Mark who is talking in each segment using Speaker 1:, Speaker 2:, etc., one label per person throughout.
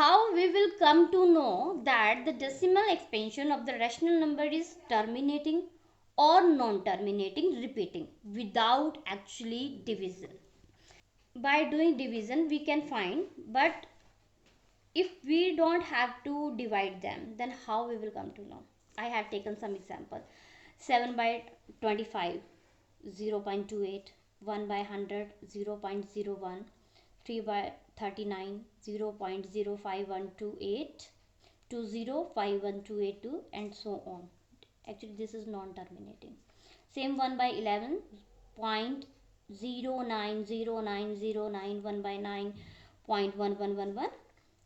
Speaker 1: how we will come to know that the decimal expansion of the rational number is terminating or non-terminating, repeating without actually division. By doing division we can find, but if we don't have to divide them, then how we will come to know? I have taken some example. 7 by 25, 0.28, 1 by 100, 0.01, 3 by 39, 0.051282, 205128, and so on. Actually this is non-terminating. Same 1 by 11, 0.090909, 1 by 9, 0.1111,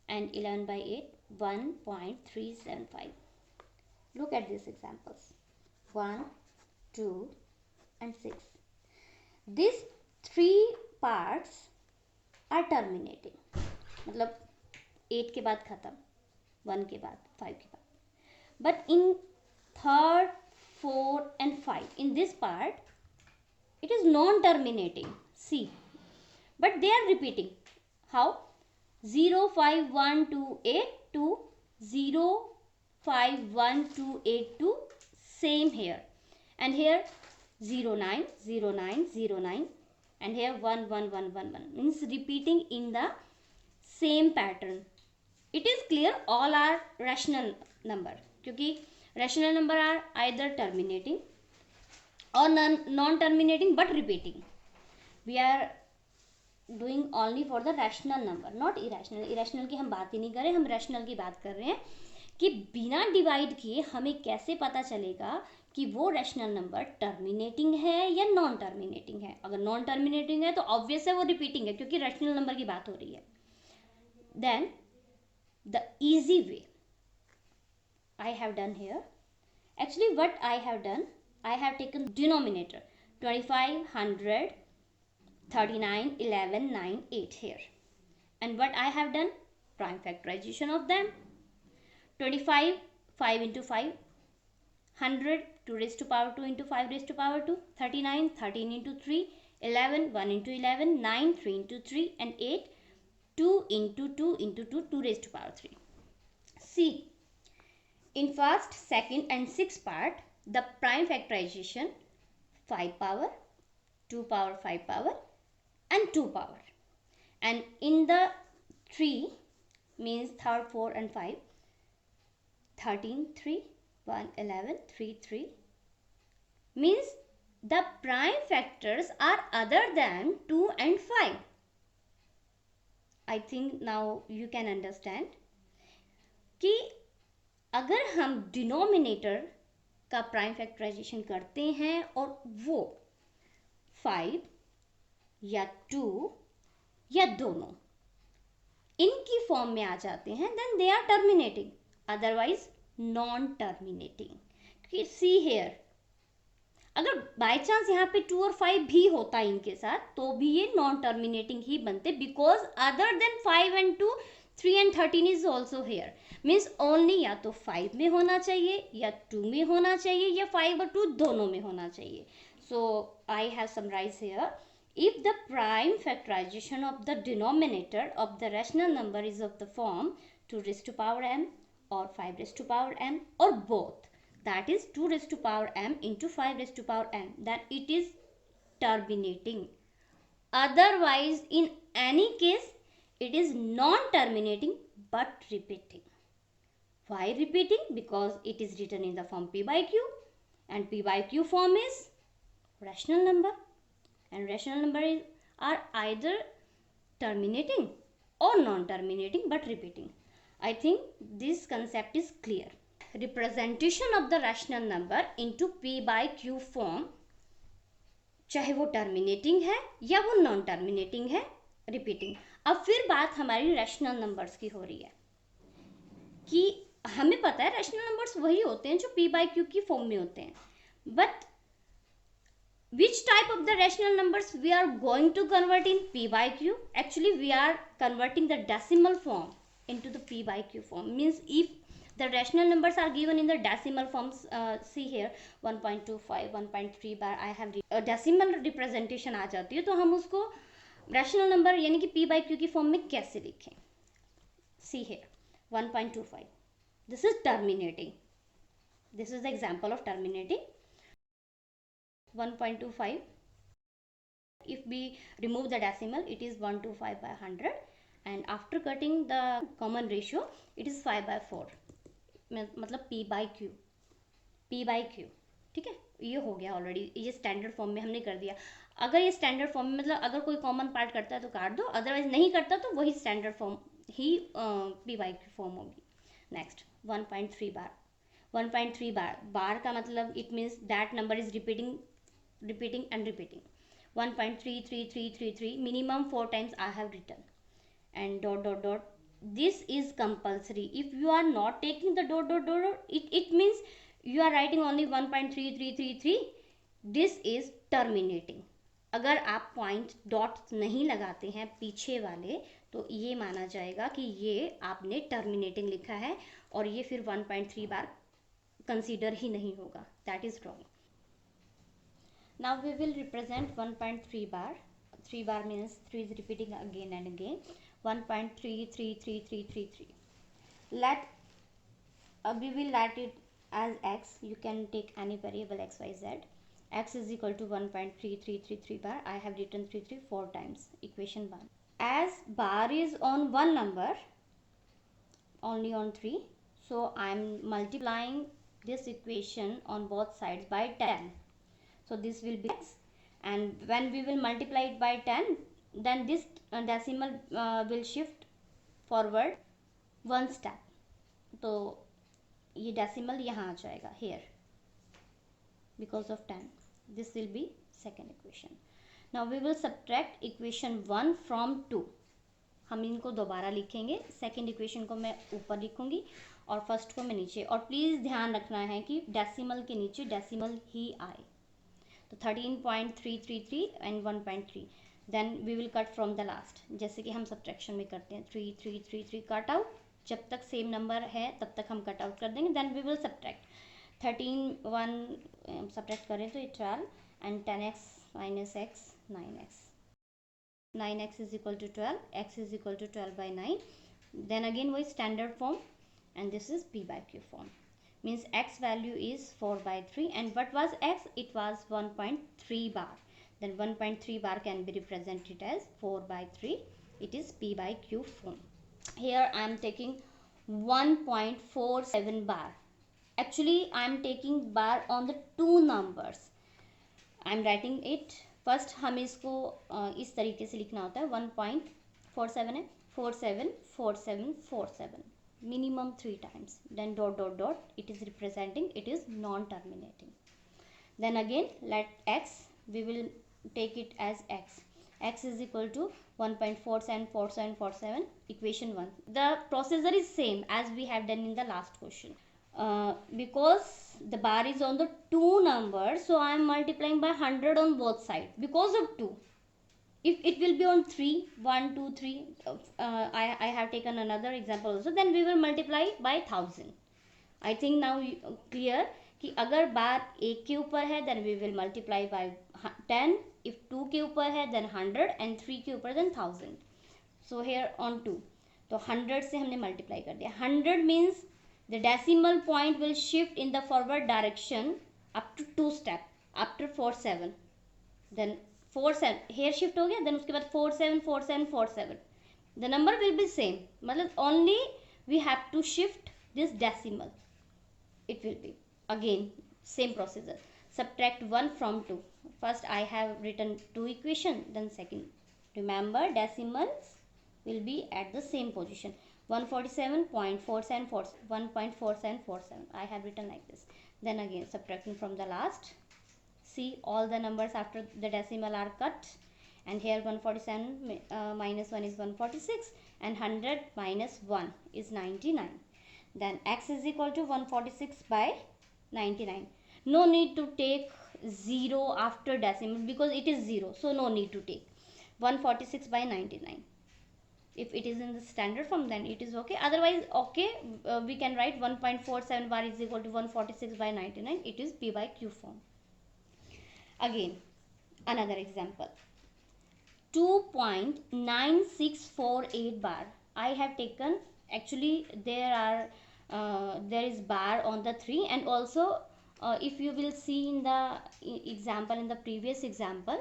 Speaker 1: and 11 by 8, 1.375. Look at these examples, 1, 2 and 6. These three parts are terminating, मतलब 8 के बाद खत्म, 1 के बाद, 5 के बाद. But in 3rd, 4th and 5, in this part it is non-terminating, see, but they are repeating. How? 05128 to 05128 same here, and here 090909, and here 11111, means repeating in the same pattern. It is clear all are rational number, क्योंकि rational number are either terminating or non-terminating but repeating. We are doing only for the rational number, not irrational. irrational की हम बात ही नहीं कर रहे, हम rational की बात कर रहे हैं कि बिना डिवाइड किए हमें कैसे पता चलेगा कि वो रैशनल नंबर टर्मिनेटिंग है या नॉन टर्मिनेटिंग है. अगर नॉन टर्मिनेटिंग है तो ऑब्वियस है वो रिपीटिंग है, क्योंकि रैशनल नंबर की बात हो रही है. Then the easy way I have done here, actually what I have done, I have taken denominator 25, 100, 39, 11, 9, 8 here, and what I have done, prime factorization of them. 25, 5 into 5, 100, 2 raised to power 2 into 5 raised to power 2, 39, 13 into 3, 11, 1 into 11, 9, 3 into 3, and 8, 2 into 2 into 2, 2 raised to power 3. See, in first, second and sixth part, the prime factorization 5 power, 2 power, 5 power and 2 power. And in the 3 means third, 4 and 5, 13, 3, 1, 11, 3, 3, means the prime factors are other than 2 and 5. I think now you can understand कि अगर हम denominator का prime factorisation करते हैं और वो 5 या 2 या दोनों इनकी फॉर्म में आ जाते हैं, then they are terminating, otherwise non terminating. क्योंकि सी हेयर, अगर बाय चांस यहाँ पे 2 और 5 भी होता है इनके साथ, तो भी ये नॉन टर्मिनेटिंग ही बनते, because other than 5 and 2, 3 and 13 is also here. Means only या तो 5 में होना चाहिए या 2 में होना चाहिए या 5 और 2 दोनों में होना चाहिए. So I have summarise here, if the prime factorization of the denominator of the rational number is of the form 2 raised to power m or 5 raised to power m or both, that is 2 raised to power m into 5 raised to power m, then it is terminating. Otherwise, in any case, it is non-terminating but repeating. Why repeating? Because it is written in the form p by q, and p by q form is rational number, and rational number are either terminating or non-terminating but repeating. I think this concept is clear. Representation of the rational number into p by q form, चाहे वो terminating है या वो non terminating है, repeating. अब फिर बात हमारी रैशनल नंबर्स की हो रही है कि हमें पता है रैशनल नंबर्स वही होते हैं जो p by q की फॉर्म में होते हैं, but which type of the rational numbers we are going to convert in p by q? Actually we are converting the decimal form into the p by q form. Means if the rational numbers are given in the decimal forms, see here 1.25, 1.3 bar I have decimal representation आ जाती है, तो हम उसको rational number यानी कि p by q की form में कैसे लिखें. see here 1.25, this is terminating. This is the example of terminating. 1.25, if we remove the decimal, it is 125 by 100, and after cutting the common ratio, it is 5 by 4, मतलब p by q, ठीक है. ये हो गया already, ये standard form में हमने कर दिया. अगर ये स्टैंडर्ड फॉर्म में मतलब अगर कोई कॉमन पार्ट करता है तो काट दो, अदरवाइज नहीं करता तो वही standard form he p by q form होगी. नेक्स्ट 1.3 बार. 1.3 बार का मतलब it means that number is repeating and repeating. 1.33333 minimum 4 times I have written, and dot dot dot. This is compulsory. If you are not taking the dot dot dot, it means you are writing only 1.3333. This is terminating. अगर आप point dot नहीं लगाते हैं पीछे वाले तो ये माना जाएगा कि ये आपने टर्मिनेटिंग लिखा है और ये फिर 1.3 बार कंसीडर ही नहीं होगा. That is wrong. Now we will represent 1.3 bar. 3 bar means 3 is repeating again and again. 1.333333. We will let it as x. You can take any variable x, y, z. X is equal to 1.3333 bar. I have written 3 4 times. Equation 1. As bar is on one number, only on 3. So I am multiplying this equation on both sides by 10. So this will be x, and when we will multiply it by 10, then this decimal will shift forward one step. तो ये decimal यहाँ आ जाएगा here because of 10. This will be second equation. Now we will subtract equation 1 from 2. हम इनको दोबारा लिखेंगे. Second equation को मैं ऊपर लिखूंगी और फर्स्ट को मैं नीचे. और प्लीज़ ध्यान रखना है कि डेसिमल के नीचे डेसिमल ही आए. तो 13.333 and 1.3. Then we will cut from the last, जैसे कि हम सब्ट्रैक्शन में करते हैं. 3 3 3 3 कट आउट. जब तक सेम नंबर है तब तक हम कट आउट कर देंगे. Then we will subtract 13 1 subtract करें तो ये 12 and 10x minus x 9x. 9x is equal to 12, x is equal to 12 by 9. Then again वही standard form and this is p by q form. Means x value is 4 by 3, and what was x? It was 1.3 bar. Then 1.3 bar can be represented as 4 by 3. It is p by q form. Here I am taking 1.47 bar. Actually I am taking bar on the two numbers. I am writing it. First हम इसको इस तरीके से लिखना होता है. 1.47 है, 474747 minimum 3 times. Then dot dot dot, it is representing, it is non-terminating. Then again let x, we will take it as x. X is equal to 1.474747. Equation 1. The procedure is same as we have done in the last question. Because the bar is on the two numbers, so I am multiplying by 100 on both sides because of 2. If it will be on 3 1 2 3, I have taken another example also, then we will multiply by 1000. I think now clear कि अगर बार 1 के ऊपर है then we will multiply by 10. if 2 के ऊपर है then 100 and 3 के ऊपर then 1000. so here on 2 तो 100 से हमने multiply कर दिया. 100 means the decimal point will shift in the forward direction up to 2 step after 4 7. then 4 7 here shift हो गया. then उसके बाद 4 7 4 7 4 7. the number will be same, मतलब only we have to shift this decimal. it will be again same procedure. subtract 1 from 2. first I have written 2 equation, then second. remember decimals will be at the same position. 147.4747 1.4747 I have written like this. then again subtracting from the last. See all the numbers after the decimal are cut, and here 147 minus 1 is 146, and 100 minus 1 is 99. then x is equal to 146 by 99. no need to take 0 after decimal because it is 0, so no need to take 146 by 99. if it is in the standard form then it is okay, otherwise okay, we can write 1.47 bar is equal to 146 by 99. it is p by q form. Again another example, 2.9648 bar. I have taken actually there is bar on the 3, and also if you will see in the example, in the previous example,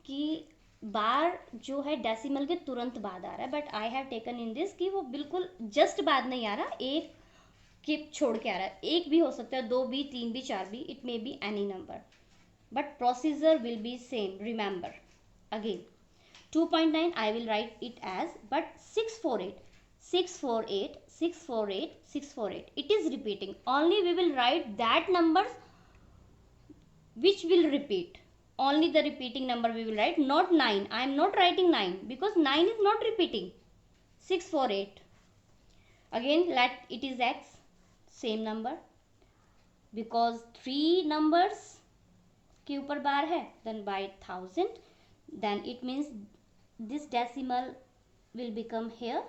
Speaker 1: कि बार जो है decimal के तुरंत बाद आ रहा है, but I have taken in this कि वो बिल्कुल जस्ट बाद नहीं आ रहा, एक के छोड़ के आ रहा है. एक भी हो सकता है, 2 भी, 3 भी, 4 भी, it may be any number, but procedure will be same. Remember again, 2.9 I will write it as, but 648, 648, 648, 648, it is repeating. Only we will write that numbers which will repeat. Only the repeating number we will write, not 9. I am not writing 9 because 9 is not repeating. 648, again let it is x, same number, because 3 numbers के ऊपर बार है, then by 1000, then it means this decimal will become here,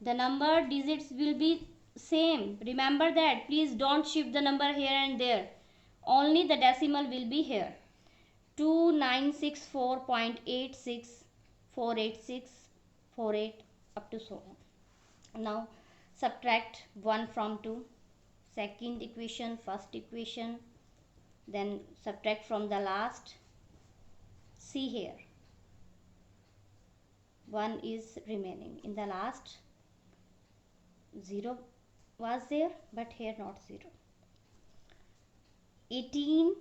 Speaker 1: the number digits will be same. Remember that, please don't shift the number here and there, only the decimal will be here. 2964.8648648 up to so on. Now subtract 1 from 2, second equation, first equation, then subtract from the last. See here, 1 is remaining in the last, 0 was there, but here not 0. 18,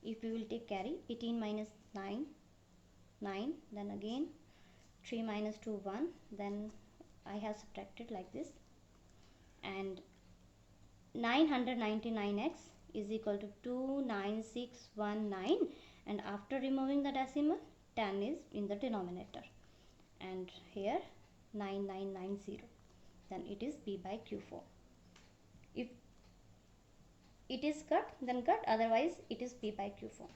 Speaker 1: if we will take carry, 18 minus 9, 9, then again 3 minus 2, 1, then I have subtracted like this, and 999x is equal to 29619, and after removing the decimal, 10 is in the denominator, and here 9990, then it is P by Q form. If it is cut, then cut, otherwise it is P by Q form.